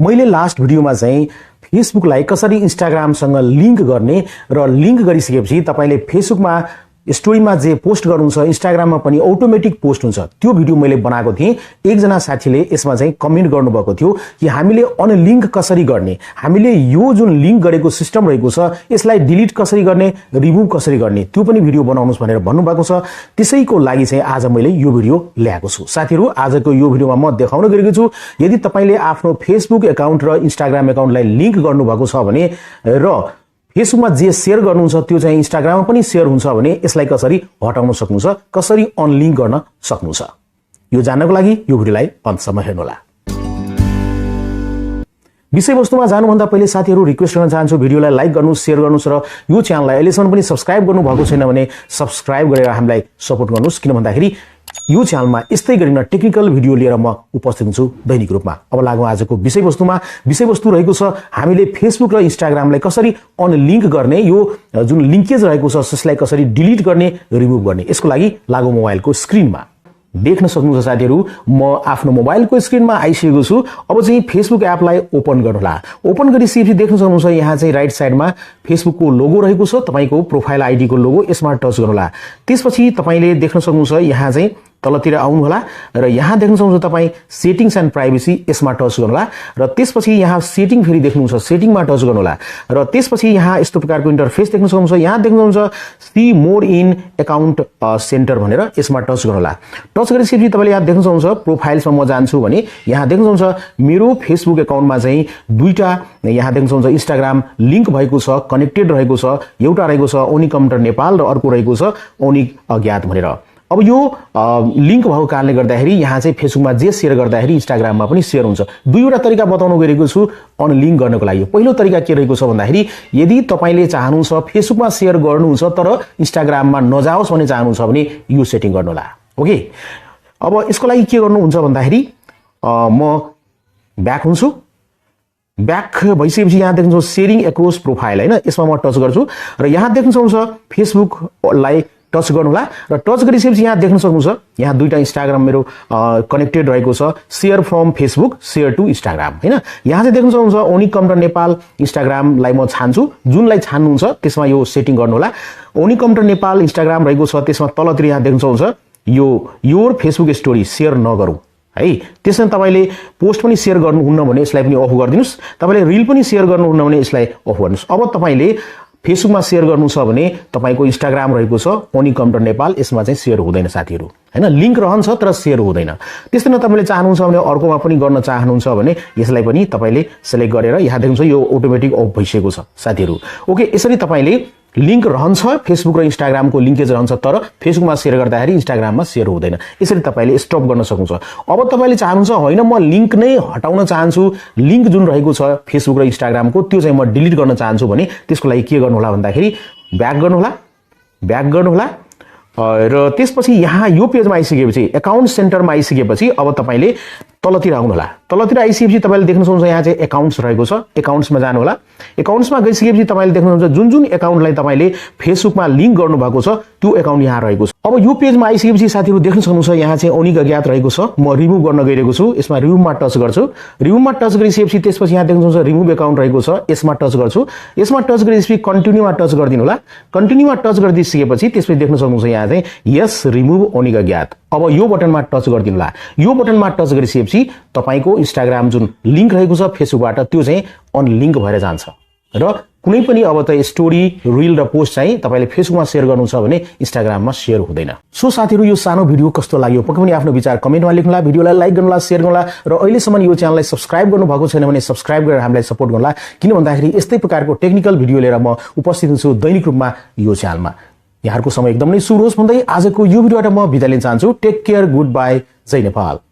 मैले लास्ट भिडियोमा चाहिँ फेसबुकलाई कसरी इन्स्टाग्रामसँग लिंक गर्ने र लिंक गरिसकेपछि तपाईले फेसबुकमा स्टोरीमा जे पोस्ट गर्नुहुन्छ इन्स्टाग्राममा पनि अटोमेटिक पोस्ट हुन्छ। त्यो भिडियो मैले बनाएको थिएँ। एकजना साथीले यसमा चाहिँ कमेन्ट गर्नुभएको थियो कि हामीले अनलिंक कसरी गर्ने, हामीले यो जुन लिंक गरेको सिस्टम रहेको छ यसलाई डिलिट कसरी गर्ने, रिमुभ कसरी गर्ने, त्यो पनि भिडियो बनाउनुस् भनेर भन्नुभएको छ। त्यसैको लागि चाहिँ आज मैले यो भिडियो ल्याएको छु। साथीहरु, आजको यो भिडियोमा म देखाउन गएको छु यदि तपाईले आफ्नो फेसबुक एकाउन्ट र इन्स्टाग्राम एकाउन्टलाई लिंक गर्नुभएको छ भने र फेसबुकमा जे शेयर गर्नुहुन्छ त्यो चाहिँ इन्स्टाग्राममा पनि शेयर हुन्छ भने यसलाई कसरी हटाउन सक्नुहुन्छ, कसरी अनलिंक गर्न सक्नुहुन्छ, यो जान्नको लागि यो भिडियोलाई अन्तसम्म हेर्नुहोला। विषयवस्तुमा जानुभन्दा पहिले साथीहरु रिक्वेस्ट गर्न चाहन्छु भिडियोलाई लाइक गर्नुस्, शेयर गर्नुस् र यो च्यानललाई अहिलेसम्म पनि सब्स्क्राइब गर्नु भएको छैन भने सब्स्क्राइब गरेर हामीलाई सपोर्ट गर्नुस्, किन भन्दाखेरि यो च्यानलमा यस्तै गरिन टेक्निकल भिडियो लिएर म उपस्थित हुन्छु दैनिक रूपमा। अब लागौं आजको विषयवस्तुमा। विषयवस्तु रहेको छ हामीले फेसबुक र इन्स्टाग्रामलाई कसरी अनलिंक गर्ने, यो जुन लिंकेज रहेको छ त्यसलाई कसरी डिलिट गर्ने, रिमुभ गर्ने। यसको लागि लागौं मोबाइलको स्क्रिनमा। देख्न सक्नुहुन्छ साथीहरु, म आफ्नो मोबाइलको स्क्रिनमा आइसकेको छु। अब चाहिँ फेसबुक एपलाई ओपन गर्नुहोला। ओपन गरिसकेपछि देख्न सक्नुहुन्छ यहाँ चाहिँ राइट साइडमा फेसबुकको लोगो रहेको छ, तपाईको प्रोफाइल आईडी को लोगो, यसमा टच गर्नुहोला। त्यसपछि तपाईले देख्न सक्नुहुन्छ यहाँ चाहिँ तलतिर आउनुहोला र यहाँ देख्न सक्नुहुन्छ तपाई सेटिंग्स एन्ड प्राइभेसी, यसमा टच गर्नुहोला र त्यसपछि यहाँ सेटिङ फेरि देख्नुहुन्छ, सेटिङमा टच गर्नुहोला र त्यसपछि यहाँ यस्तो प्रकारको इन्टरफेस देख्न सक्नुहुन्छ। यहाँ देख्न सक्नुहुन्छ see more in account center भनेर, यसमा टच गर्नुहोला। टच गरिसकेपछि तपाईले यहाँ देख्न सक्नुहुन्छ प्रोफाइल्समा म जान्छु भने यहाँ देख्न सक्नुहुन्छ मेरो फेसबुक एकाउन्टमा चाहिँ दुईटा यहाँ देख्न सक्नुहुन्छ इन्स्टाग्राम लिंक भएको छ, कनेक्टेड रहेको छ। एउटा रहेको छ ओनिकम्प्युटर नेपाल र अर्को रहेको छ ओनिक अज्ञात भनेर। अब यो लिंक भएको कारणले गर्दाखेरि यहाँ चाहिँ फेसबुकमा जे शेयर गर्दाखेरि इन्स्टाग्राममा पनि शेयर हुन्छ। दुईवटा तरिका बताउन गएको छु अनलिंक गर्नको लागि। पहिलो तरिका के रहेको छ भन्दाखेरि यदि तपाईले चाहनुहुन्छ फेसबुकमा शेयर गर्नुहुन्छ तर इन्स्टाग्राममा नजाओस् भन्ने चाहनुहुन्छ भने यो सेटिङ गर्नुहोला। ओके, अब यसको लागि के गर्नुहुन्छ भन्दाखेरि म ब्याक हुन्छु। ब्याक भइसकेपछि यहाँ देख्नुहुन्छ शेयरिङ एक्रॉस प्रोफाइल हैन, यसमा म टच गर्छु र यहाँ देख्न सक्नुहुन्छ फेसबुकलाई टच गर्नुहोला र टच गरिसकेपछि यहाँ देख्न सक्नुहुन्छ यहाँ दुईटा इन्स्टाग्राम मेरो कनेक्टेड रहेको छ, share from Facebook share to Instagram हैन। यहाँ चाहिँ देख्न सक्नुहुन्छ ओनिकम्प्युटर नेपाल इन्स्टाग्रामलाई म छान्छु, जुनलाई छान्नुहुन्छ त्यसमा यो सेटिङ गर्नुहोला। ओनिकम्प्युटर नेपाल इन्स्टाग्राम रहेको छ, त्यसमा तलतिर यहाँ देख्न सक्नुहुन्छ यो योर फेसबुक स्टोरी शेयर नगरौँ है। त्यसमा तपाईले पोस्ट पनि शेयर गर्नुहुन्न भने यसलाई पनि अफ गरिदिनुस्, तपाईले रिल पनि शेयर गर्नुहुन्न भने यसलाई अफ गर्नुस्। अब तपाईले फेसबुकमा शेयर गर्नु छ भने तपाईको इन्स्टाग्राम रहेको छ ओनिकम्प्युटर नेपाल, यसमा चाहिँ शेयर हुँदैन साथीहरु हैन, लिंक रहन्छ तर शेयर हुँदैन। त्यस्तै न तपाईले चाहनुहुन्छ भने अर्कोमा पनि गर्न चाहनुहुन्छ भने यसलाई पनि तपाईले सिलेक्ट गरेर यहाँ देख्नुहुन्छ यो अटोमेटिक अफ भइसकेको छ साथीहरु। ओके, यसरी तपाईले लिंक रहन्छ, फेसबुक र इन्स्टाग्रामको लिंकेज रहन्छ तर फेसबुकमा शेयर गर्दाखेरि इन्स्टाग्राममा शेयर हुँदैन। यसरी तपाईले स्टप गर्न सक्नुहुन्छ। अब तपाईले चाहनुहुन्छ हैन म लिंक नै हटाउन चाहन्छु, लिंक जुन रहेको छ फेसबुक र इन्स्टाग्रामको त्यो चाहिँ म डिलिट गर्न चाहन्छु भने त्यसको लागि के गर्नु होला भन्दाखेरि ब्याक गर्नुहोला र त्यसपछि यहाँ यो पेजमा आइसकेपछि अकाउन्ट सेन्टरमा आइसकेपछि अब तपाईले तलतिर आउनुहोला। तलतिर आइसकेपछि तपाईले देख्न सक्नुहुन्छ यहाँ चाहिँ अकाउन्ट्स रहेको छ, अकाउन्ट्समा जानुहोला। अकाउन्ट्समा गइसकेपछि तपाईले देख्न सक्नुहुन्छ जुन जुन अकाउन्टलाई तपाईले फेसबुकमा लिंक गर्नु भएको छ त्यो अकाउन्ट यहाँ रहेको छ। अब यो पेजमा आइसकेपछि साथीहरु देख्न सक्नुहुन्छ यहाँ चाहिँ ओनिक अज्ञात रहेको छ, म रिमुभ गर्न गइरहेको छु। यसमा रिमुभमा टच गर्छु। रिमुभमा टच गरिसकेपछि त्यसपछि यहाँ देख्न सक्नुहुन्छ रिमुभ अकाउन्ट रहेको छ, यसमा टच गर्छु। यसमा टच गरिसकेपछि कन्टिन्यूमा टच गरिदिनु होला। कन्टिन्यूमा टच गरिदिसकेपछि त्यसपछि देख्न सक्नुहुन्छ यहाँ चाहिँ यस रिमुभ ओनिक अज्ञात। अब यो बटनमा टच गरिदिनु होला। यो बटनमा टच गरिसकेपछि तपाईको इन्स्टाग्राम जुन लिंक रहेको छ फेसबुकबाट त्यो चाहिँ अनलिंक भएर जान्छ र कुनै पनि अब त स्टोरी, रिल र पोस्ट चाहिँ तपाईले फेसबुकमा शेयर गर्नु छ भने इन्स्टाग्राममा शेयर हुँदैन। सो साथीहरु, यो सानो भिडियो कस्तो लाग्यो पक्कै पनि आफ्नो विचार कमेन्टमा लेख्नुला, भिडियोलाई लाइक गर्नुला, शेयर गर्नुला र अहिलेसम्म यो च्यानललाई सब्स्क्राइब गर्नु भएको छैन भने सब्स्क्राइब गरेर हामीलाई सपोर्ट गर्नुला, किन भन्दाखेरि यस्तै प्रकारको टेक्निकल भिडियो लिएर म उपस्थित हुन्छु दैनिक रूपमा यो च्यानलमा। यहाँहरुको समय एकदम नै शुभ होस् भन्दै आजको यो भिडियोबाट म बिदा लिन चाहन्छु। Take care, good by, Jay Nepal.